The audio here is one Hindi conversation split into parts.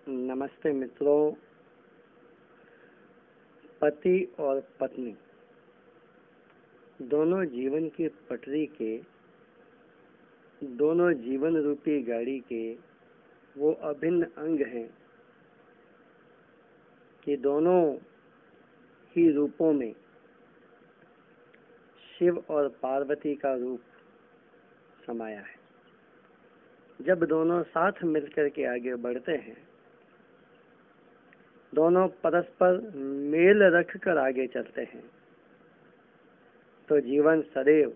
नमस्ते मित्रों। पति और पत्नी दोनों जीवन की पटरी के, दोनों जीवन रूपी गाड़ी के वो अभिन्न अंग हैं कि दोनों ही रूपों में शिव और पार्वती का रूप समाया है। जब दोनों साथ मिलकर के आगे बढ़ते हैं, दोनों परस्पर मेल रखकर आगे चलते हैं, तो जीवन सदैव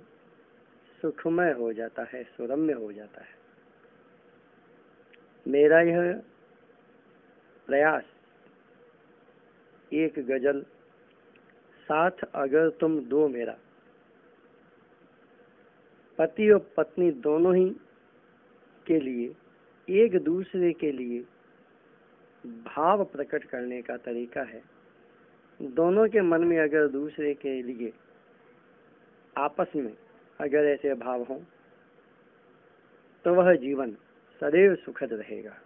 सुखमय हो जाता है, सुरम्य हो जाता है। मेरा यह प्रयास एक गजल साथ अगर तुम दो मेरा, पति और पत्नी दोनों ही के लिए एक दूसरे के लिए भाव प्रकट करने का तरीका है। दोनों के मन में अगर दूसरे के लिए आपस में अगर ऐसे भाव हों तो वह जीवन सदैव सुखद रहेगा।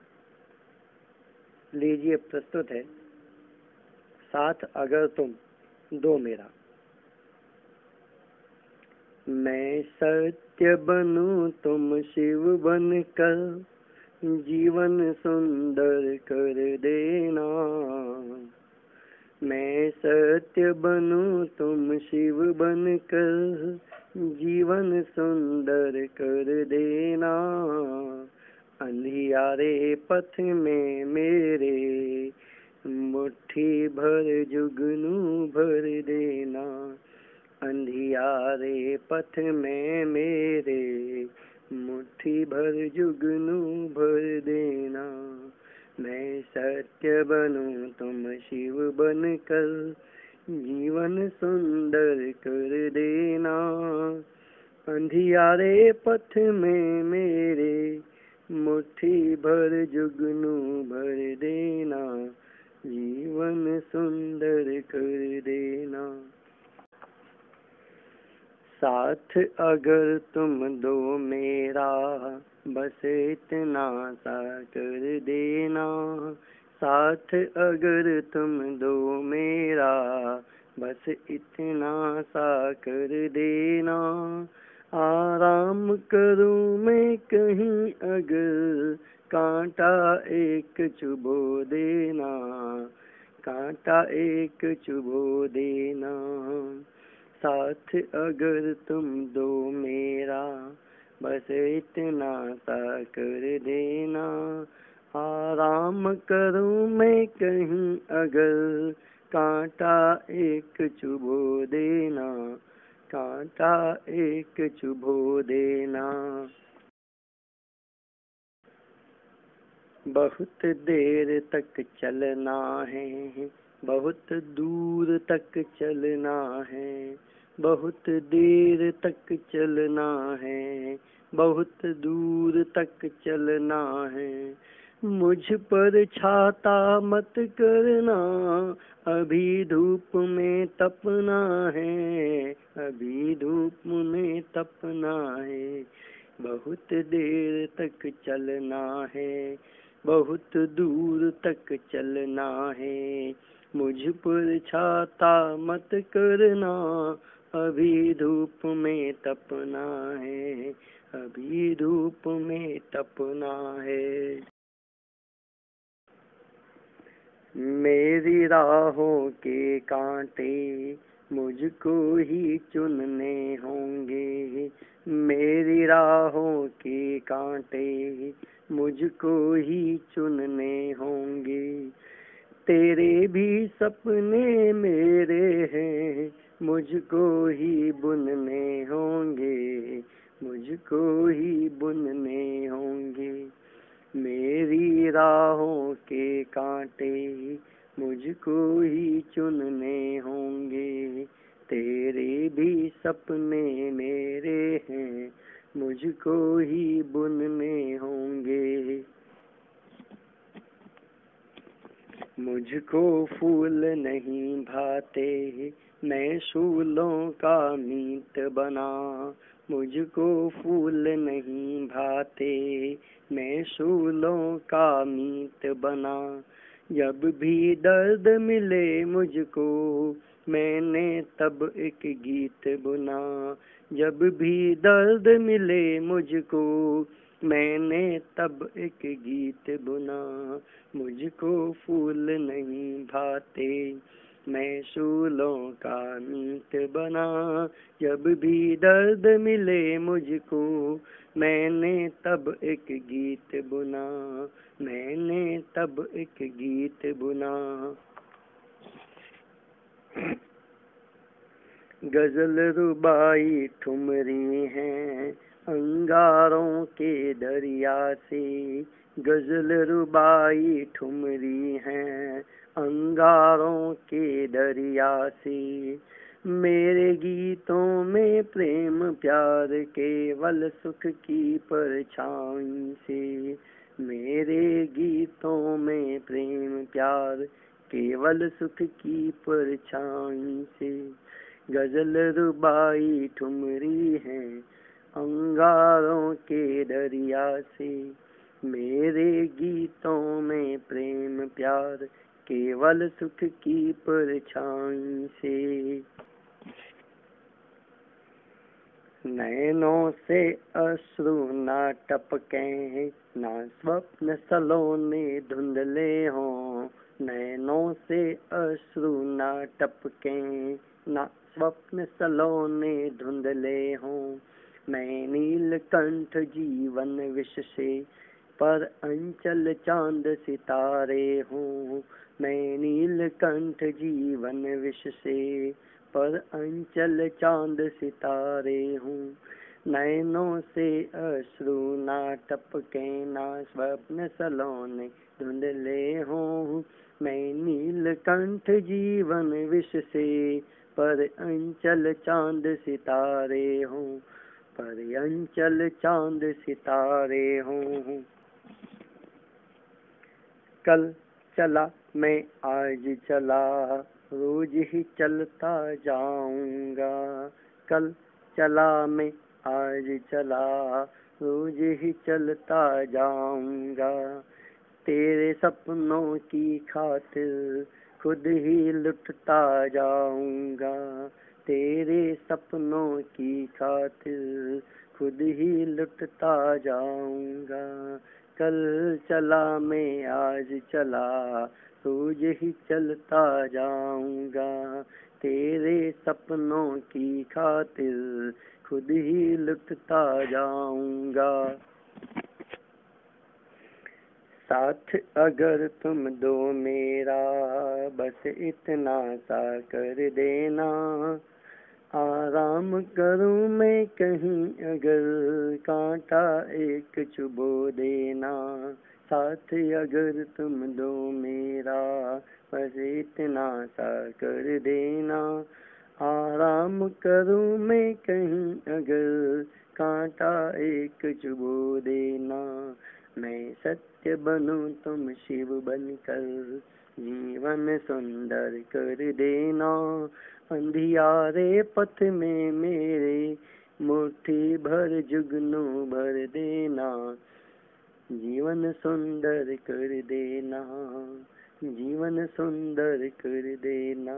लीजिए, प्रस्तुत है साथ अगर तुम दो मेरा। मैं सत्य बनूं तुम शिव बनकर, जीवन सुंदर कर देना। मैं सत्य बनूं तुम शिव बनकर, जीवन सुंदर कर देना। अंधियारे पथ में मेरे, मुट्ठी भर जुगनू भर देना। अंधियारे पथ में मेरे, मुट्ठी भर जुगनू भर देना। मैं सत्य बनूं तुम शिव बनकर, जीवन सुंदर कर देना। अंधियारे पथ में मेरे, मुट्ठी भर जुगनू भर देना। जीवन सुंदर कर देना। साथ अगर तुम दो मेरा, बस इतना सा कर देना। साथ अगर तुम दो मेरा, बस इतना सा कर देना। आराम करूं मैं कहीं अगर, कांटा एक चुभो देना। कांटा एक चुभो देना। साथ अगर तुम दो मेरा, बस इतना सा कर देना। आराम करूं मैं कहीं अगर, कांटा एक चुभो देना। कांटा एक चुभो देना। बहुत देर तक चलना है, बहुत दूर तक चलना है। बहुत देर तक चलना है, बहुत दूर तक चलना है। मुझ पर छाता मत करना, अभी धूप में तपना है। अभी धूप में तपना है। बहुत देर तक चलना है, बहुत दूर तक चलना है। मुझ पर छाता मत करना, अभी धूप में तपना है। अभी धूप में तपना है। मेरी राहों के कांटे मुझको ही चुनने होंगे। मेरी राहों के कांटे मुझको ही चुनने होंगे। तेरे भी सपने मेरे हैं, मुझको ही बुनने होंगे। मुझको ही बुनने होंगे। मेरी राहों के कांटे मुझको ही चुनने होंगे। तेरे भी सपने मेरे हैं, मुझको ही बुनने होंगे। मुझको फूल नहीं भाते, मैं फूलों का मीत बना। मुझको फूल नहीं भाते, मैं शूलों का मीत बना। जब भी दर्द मिले मुझको, मैंने तब एक गीत बुना। जब भी दर्द मिले मुझको, मैंने तब एक गीत बुना। मुझको फूल नहीं भाते, मैं शूलों का मीत बना। जब भी दर्द मिले मुझको, मैंने तब एक गीत बुना। मैंने तब एक गीत बुना। गजल रुबाई ठुमरी हैं अंगारों के दरिया से। गजल रुबाई ठुमरी हैं अंगारों के दरिया से। मेरे गीतों में प्रेम प्यार केवल सुख की परछाई से। मेरे गीतों में प्रेम प्यार केवल सुख की परछाई से। गजल रुबाई ठुमरी है अंगारों के दरिया से। मेरे गीतों में प्रेम प्यार केवल सुख की परछाई से। नैनों से अश्रु ना टपके, ना स्वप्न सलोने धुंधले हों। नैनों से अश्रु ना टपके, ना स्वप्न सलोने धुंधले हों। मैं नीलकंठ जीवन विष से, पर अंचल चांद सितारे हों। मैं नीलकंठ जीवन विष से, पर अंचल चांद सितारे हूँ। नैनों से अश्रु ना टपके, ना स्वप्न सलोने धुंधले हों। मैं नीलकंठ जीवन विष से, पर अंचल चांद सितारे हूँ। पर अंचल चांद सितारे हूँ। कल चला मैं आज चला, रोज ही चलता जाऊंगा। कल चला मैं आज चला, रोज ही चलता जाऊंगा। तेरे सपनों की खातिर खुद ही लुटता जाऊंगा। तेरे सपनों की खातिर खुद ही लुटता जाऊंगा। कल चला मैं आज चला, रोज ही चलता जाऊंगा। तेरे सपनों की खातिर खुद ही लुटता जाऊंगा। साथ अगर तुम दो मेरा, बस इतना सा कर देना। आराम करूं मैं कहीं अगर, कांटा एक चुभो देना। साथ अगर तुम दो मेरा, बस इतना सा कर देना। आराम करूं मैं कहीं अगर, कांटा एक चुभो देना। मैं सत्य बनूं तुम शिव बनकर, जीवन सुंदर कर देना। अंधियारे पथ में मेरे, मुट्ठी भर जुगनू भर देना। जीवन सुंदर कर देना, जीवन सुंदर कर देना।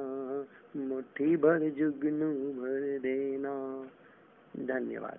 मुट्ठी भर जुगनू भर देना। धन्यवाद।